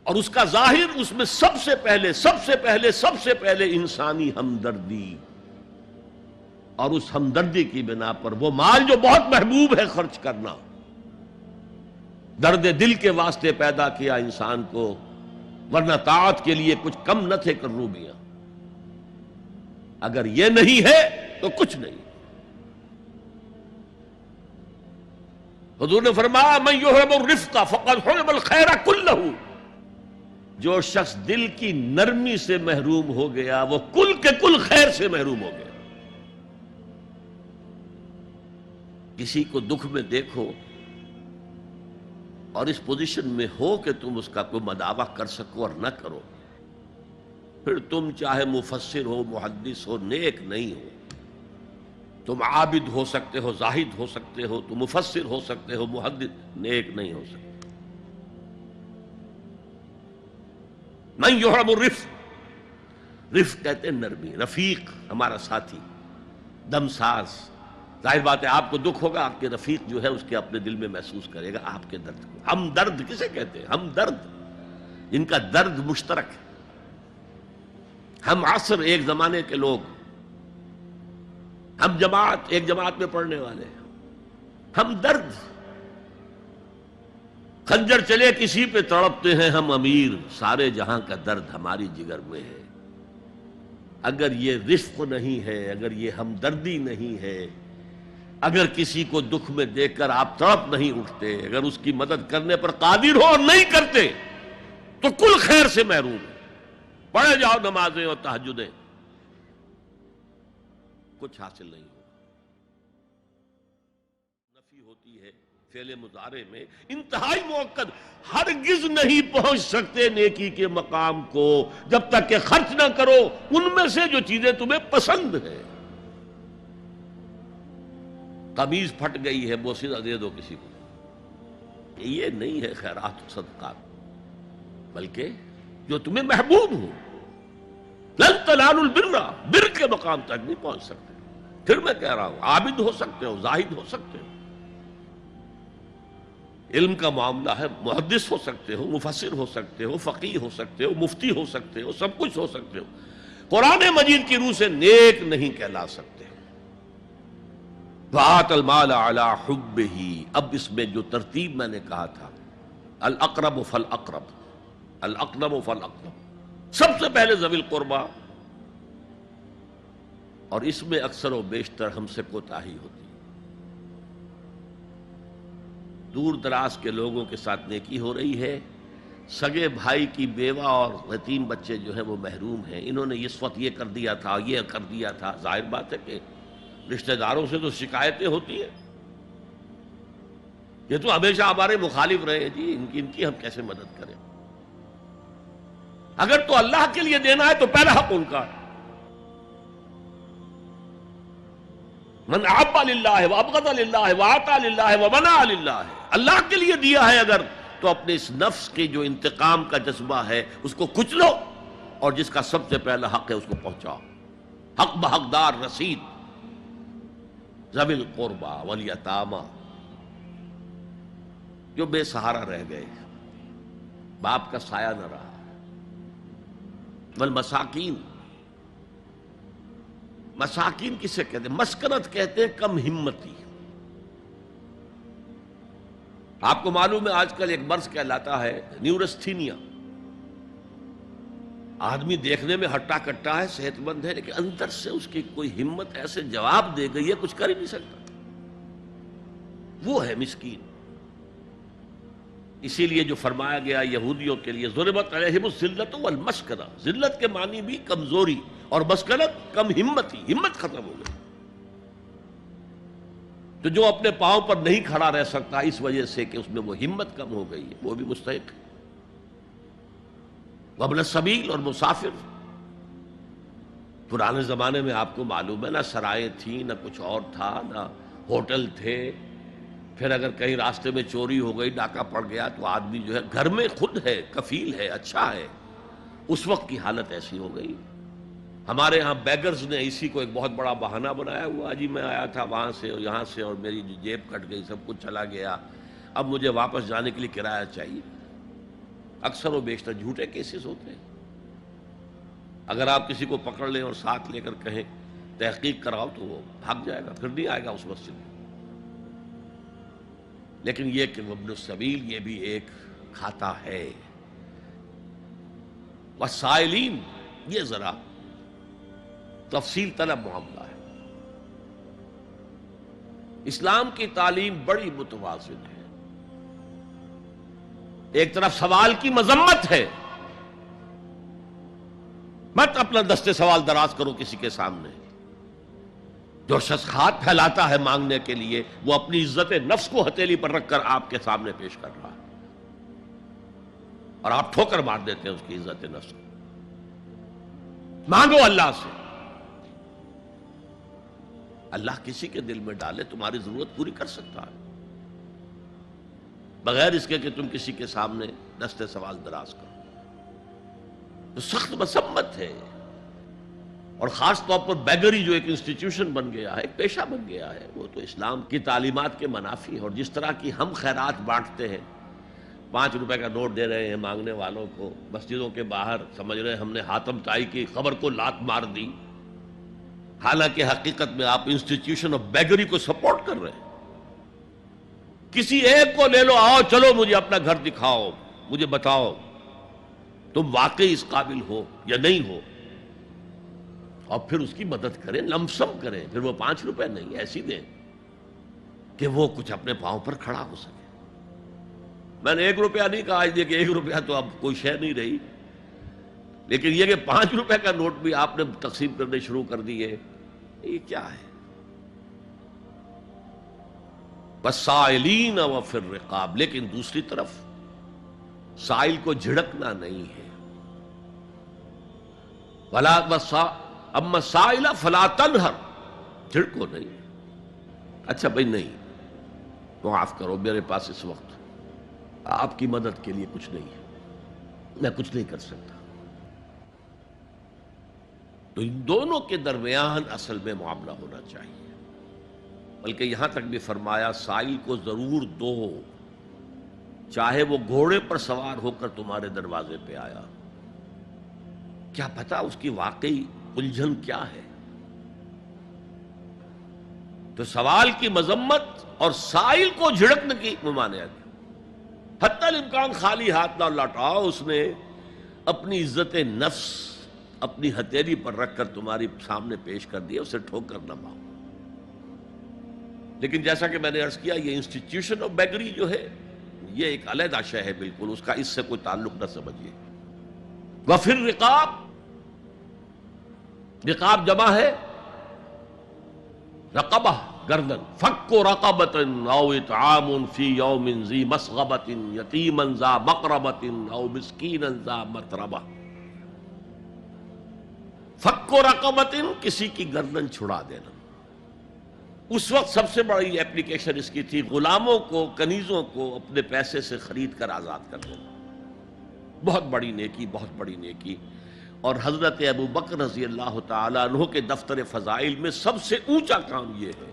اور اس کا ظاہر اس میں سب سے پہلے انسانی ہمدردی، اور اس ہمدردی کی بنا پر وہ مال جو بہت محبوب ہے خرچ کرنا، درد دل کے واسطے پیدا کیا انسان کو، ورنہ طاعت کے لیے کچھ کم نہ تھے کروبیاں۔ اگر یہ نہیں ہے تو کچھ نہیں۔ حضور نے فرمایا من یحرم الرفق فقد حرم الخیر کلہ، جو شخص دل کی نرمی سے محروم ہو گیا وہ کل کے کل خیر سے محروم ہو گیا۔ کسی کو دکھ میں دیکھو اور اس پوزیشن میں ہو کہ تم اس کا کوئی مداوع کر سکو اور نہ کرو، پھر تم چاہے مفسر ہو، محدث ہو، نیک نہیں ہو۔ تم عابد ہو سکتے ہو، زاہد ہو سکتے ہو، تم مفسر ہو سکتے ہو، محدث، نیک نہیں ہو سکتے۔ من یحرم الرفق، رفق کہتے ہیں نرمی، رفیق ہمارا ساتھی، دمساز۔ ظاہر بات ہے آپ کو دکھ ہوگا، آپ کے رفیق جو ہے اس کے اپنے دل میں محسوس کرے گا آپ کے درد کو۔ ہم درد کسے کہتے ہیں؟ ہم درد، جن کا درد مشترک ہے۔ ہم عصر، ایک زمانے کے لوگ، ہم جماعت، ایک جماعت میں پڑھنے والے، ہم درد۔ خنجر چلے کسی پہ تڑپتے ہیں ہم امیر، سارے جہاں کا درد ہماری جگر میں ہے۔ اگر یہ رفق نہیں ہے، اگر یہ ہمدردی نہیں ہے، اگر کسی کو دکھ میں دیکھ کر آپ تڑپ نہیں اٹھتے، اگر اس کی مدد کرنے پر قادر ہو اور نہیں کرتے تو کل خیر سے محروم ہے۔ پڑھے جاؤ نمازیں اور تہجدیں، کچھ حاصل نہیں ہوگا۔ نفی ہوتی ہے فعل مضارع میں انتہائی مؤکد، ہرگز نہیں پہنچ سکتے نیکی کے مقام کو جب تک کہ خرچ نہ کرو ان میں سے جو چیزیں تمہیں پسند ہیں۔ قمیض پھٹ گئی ہے، بوسیدہ دے دو کسی کو، یہ نہیں ہے خیرات و صدقات، بلکہ جو تمہیں محبوب ہو۔ لن تنالوا البر، بر کے مقام تک نہیں پہنچ سکتے۔ پھر میں کہہ رہا ہوں عابد ہو سکتے ہو، زاہد ہو سکتے ہو، علم کا معاملہ ہے، محدث ہو سکتے ہو، مفسر ہو سکتے ہو، فقیہ ہو سکتے ہو، مفتی ہو سکتے ہو، سب کچھ ہو سکتے ہو، قرآن مجید کی روح سے نیک نہیں کہلا سکتے۔ وَآتَ الْمَالَ عَلَى حُبِّهِ، اب اس میں جو ترتیب میں نے کہا تھا، الْأَقْرَبُ فَالْأَقْرَبُ، الْأَقْرَبُ فَالْأَقْرَبُ، سب سے پہلے ذوی القربیٰ، اور اس میں اکثر و بیشتر ہم سے کوتاہی ہوتی ہے۔ دور دراز کے لوگوں کے ساتھ نیکی ہو رہی ہے، سگے بھائی کی بیوہ اور یتیم بچے جو ہیں وہ محروم ہیں، انہوں نے اس وقت یہ کر دیا تھا، یہ کر دیا تھا۔ ظاہر بات ہے کہ رشتہ داروں سے تو شکایتیں ہوتی ہیں، یہ تو ہمیشہ ہمارے مخالف رہے ہیں، جی ان کی ہم کیسے مدد کریں؟ اگر تو اللہ کے لیے دینا ہے تو پہلا حق ان کا ہے۔ من احب للہ وابغض للہ واعطى للہ ومنع للہ، اللہ کے لیے دیا ہے اگر تو اپنے اس نفس کے جو انتقام کا جذبہ ہے اس کو کچلو، اور جس کا سب سے پہلا حق ہے اس کو پہنچاؤ۔ حق بحقدار رسید، ذوی القربى والیتامى، جو بے سہارا رہ گئے، باپ کا سایہ نہ رہا، والمساکین، مساکین کسے کہتے ہیں؟ مسکنت کہتے ہیں کم ہمتی۔ آپ کو معلوم ہے آج کل ایک مرض کہلاتا ہے نیورستھینیا، آدمی دیکھنے میں ہٹا کٹا ہے، صحت مند ہے، لیکن اندر سے اس کی کوئی ہمت ایسے جواب دے گئی ہے کچھ کر ہی نہیں سکتا، وہ ہے مسکین۔ اسی لیے جو فرمایا گیا یہودیوں کے لیے ضربت علیہم الذلۃ والمسکنہ، ذلت کے معنی بھی کمزوری، اور مسکنت کم ہمتی، ہمت ختم ہو گئی۔ تو جو اپنے پاؤں پر نہیں کھڑا رہ سکتا اس وجہ سے کہ اس میں وہ ہمت کم ہو گئی ہے، وہ بھی مستحق ہے۔ وابن السبیل، اور مسافر۔ پرانے زمانے میں آپ کو معلوم ہے نہ سرائیں تھیں، نہ کچھ اور تھا، نہ ہوٹل تھے، پھر اگر کہیں راستے میں چوری ہو گئی، ڈاکہ پڑ گیا، تو آدمی جو ہے گھر میں خود ہے، کفیل ہے، اچھا ہے، اس وقت کی حالت ایسی ہو گئی۔ ہمارے ہاں بیگرز نے اسی کو ایک بہت بڑا بہانہ بنایا ہوا، جی میں آیا تھا وہاں سے اور یہاں سے اور میری جیب کٹ گئی، سب کچھ چلا گیا، اب مجھے واپس جانے کے لیے کرایہ چاہیے۔ اکثر و بیشتر جھوٹے کیسز ہوتے ہیں۔ اگر آپ کسی کو پکڑ لیں اور ساتھ لے کر کہیں تحقیق کراؤ تو وہ بھاگ جائے گا، پھر نہیں آئے گا اس مسجد میں۔ لیکن یہ کہ ابن السبیل یہ بھی ایک کھاتا ہے۔ والسائلین، یہ ذرا تفصیل طلب معاملہ ہے۔ اسلام کی تعلیم بڑی متوازن ہے۔ ایک طرف سوال کی مذمت ہے، مت اپنا دستے سوال دراز کرو کسی کے سامنے۔ جو شخص ہاتھ پھیلاتا ہے مانگنے کے لیے، وہ اپنی عزت نفس کو ہتھیلی پر رکھ کر آپ کے سامنے پیش کر رہا ہے، اور آپ ٹھوکر مار دیتے ہیں اس کی عزت نفس کو۔ مانگو اللہ سے، اللہ کسی کے دل میں ڈالے تمہاری ضرورت پوری کر سکتا ہے، بغیر اس کے کہ تم کسی کے سامنے دستے سوال دراز کرو۔ تو سخت مذمت ہے، اور خاص طور پر بیگری جو ایک انسٹیٹیوشن بن گیا ہے، ایک پیشہ بن گیا ہے، وہ تو اسلام کی تعلیمات کے منافی ہے۔ اور جس طرح کی ہم خیرات بانٹتے ہیں، 5 روپے کا نوٹ دے رہے ہیں مانگنے والوں کو، مسجدوں کے باہر سمجھ رہے ہیں ہم نے حاتم طائی کی خبر کو لات مار دی، حالانکہ حقیقت میں آپ انسٹیٹیوشن آف بیگری کو سپورٹ کر رہے ہیں۔ کسی ایک کو لے لو، آؤ چلو مجھے اپنا گھر دکھاؤ، مجھے بتاؤ تم واقعی اس قابل ہو یا نہیں ہو، اور پھر اس کی مدد کریں، لمسم کریں۔ پھر وہ 5 روپے نہیں، ایسی دیں کہ وہ کچھ اپنے پاؤں پر کھڑا ہو سکے۔ میں نے 1 روپیہ نہیں کہا، کہ 1 روپیہ تو اب کوئی شے نہیں رہی، لیکن یہ کہ 5 روپے کا نوٹ بھی آپ نے تقسیم کرنے شروع کر دیے، یہ کیا ہے؟ والسائلین وفی الرقاب، لیکن دوسری طرف سائل کو جھڑکنا نہیں ہے۔ اما سائل فلا تنہر، جھڑکو نہیں۔ اچھا بھائی نہیں، معاف کرو، میرے پاس اس وقت آپ کی مدد کے لیے کچھ نہیں ہے، میں کچھ نہیں کر سکتا۔ تو ان دونوں کے درمیان اصل میں معاملہ ہونا چاہیے، بلکہ یہاں تک بھی فرمایا سائل کو ضرور دو، چاہے وہ گھوڑے پر سوار ہو کر تمہارے دروازے پہ آیا، کیا پتا اس کی واقعی الجھن کیا ہے۔ تو سوال کی مذمت اور سائل کو جھڑکنے کی ممانعت، حتی الامکان خالی ہاتھ نہ لوٹاؤ، اس نے اپنی عزت نفس اپنی ہتھیلی پر رکھ کر تمہاری سامنے پیش کر دیا، اسے ٹھوکر نہ مارو۔ لیکن جیسا کہ میں نے عرض کیا، یہ انسٹیٹیوشن آف بیگری جو ہے یہ ایک علیحدہ شے ہے، بالکل اس کا اس سے کوئی تعلق نہ سمجھیے۔ وفی الرقاب، رقاب جمع ہے رقبہ، گردن، فک رقبۃ او اطعام فی یوم ذی مسغبۃ یتیما ذا مقربۃ او مسکینا ذا متربہ۔ فک رقبۃ، کسی کی گردن چھڑا دینا۔ اس وقت سب سے بڑی اپلیکیشن اس کی تھی غلاموں کو، کنیزوں کو اپنے پیسے سے خرید کر آزاد کر دینا، بہت بڑی نیکی، بہت بڑی نیکی۔ اور حضرت ابو بکر رضی اللہ تعالیٰ عنہ کے دفتر فضائل میں سب سے اونچا کام یہ ہے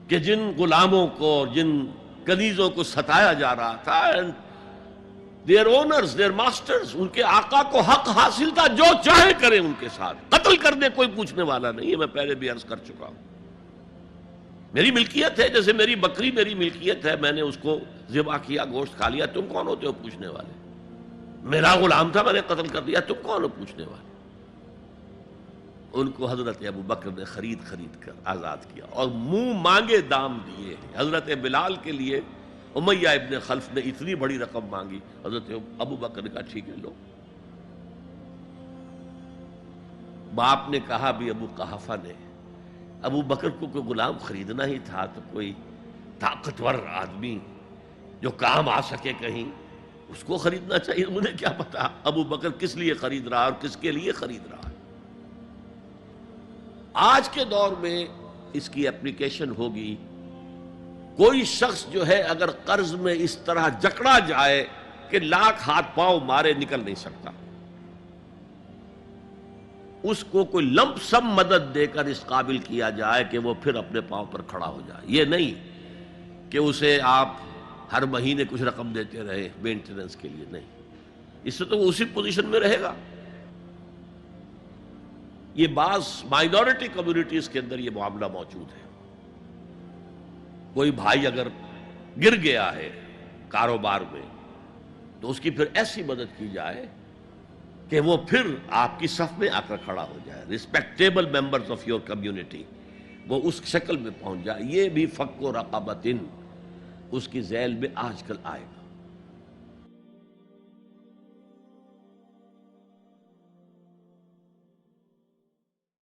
کہ جن غلاموں کو، جن کنیزوں کو ستایا جا رہا تھا، their owners, their masters، ان کے آقا کو حق حاصل تھا، جو چاہے کریں ان کے ساتھ، قتل کر دے، کوئی پوچھنے والا نہیں ہے۔ میں پہلے بھی عرض کر چکا ہوں، میری ملکیت ہے، جیسے میری بکری میری ملکیت ہے، میں نے اس کو ذبح کیا، گوشت کھا لیا، تم کون ہوتے ہو پوچھنے والے؟ میرا غلام تھا، میں نے قتل کر دیا، تم کون ہو پوچھنے والے؟ ان کو حضرت ابو بکر نے خرید کر آزاد کیا اور منہ مانگے دام دیے ہیں۔ حضرت بلال کے لیے امیہ ابن خلف نے اتنی بڑی رقم مانگی، حضرت ابو بکر نے کہا ٹھیک ہے لو۔ باپ نے کہا بھی، ابو قحافہ نے، ابو بکر کو کوئی غلام خریدنا ہی تھا تو کوئی طاقتور آدمی جو کام آ سکے کہیں، اس کو خریدنا چاہیے۔ مجھے کیا پتا ابو بکر کس لیے خرید رہا اور کس کے لیے خرید رہا ہے۔ آج کے دور میں اس کی اپلیکیشن ہوگی، کوئی شخص جو ہے اگر قرض میں اس طرح جکڑا جائے کہ لاکھ ہاتھ پاؤں مارے نکل نہیں سکتا، اس کو کوئی لمپ سم مدد دے کر اس قابل کیا جائے کہ وہ پھر اپنے پاؤں پر کھڑا ہو جائے. یہ نہیں کہ اسے آپ ہر مہینے کچھ رقم دیتے رہے مینٹیننس کے لیے، نہیں، اس سے تو وہ اسی پوزیشن میں رہے گا. یہ بعض مائنورٹی کمیونٹیز کے اندر یہ معاملہ موجود ہے. کوئی بھائی اگر گر گیا ہے کاروبار میں تو اس کی پھر ایسی مدد کی جائے کہ وہ پھر آپ کی صف میں آ کر کھڑا ہو جائے. Respectable members of your community وہ اس شکل میں پہنچ جائے. یہ بھی فک و رقبۃ اس کی ذیل میں آج کل آئے گا.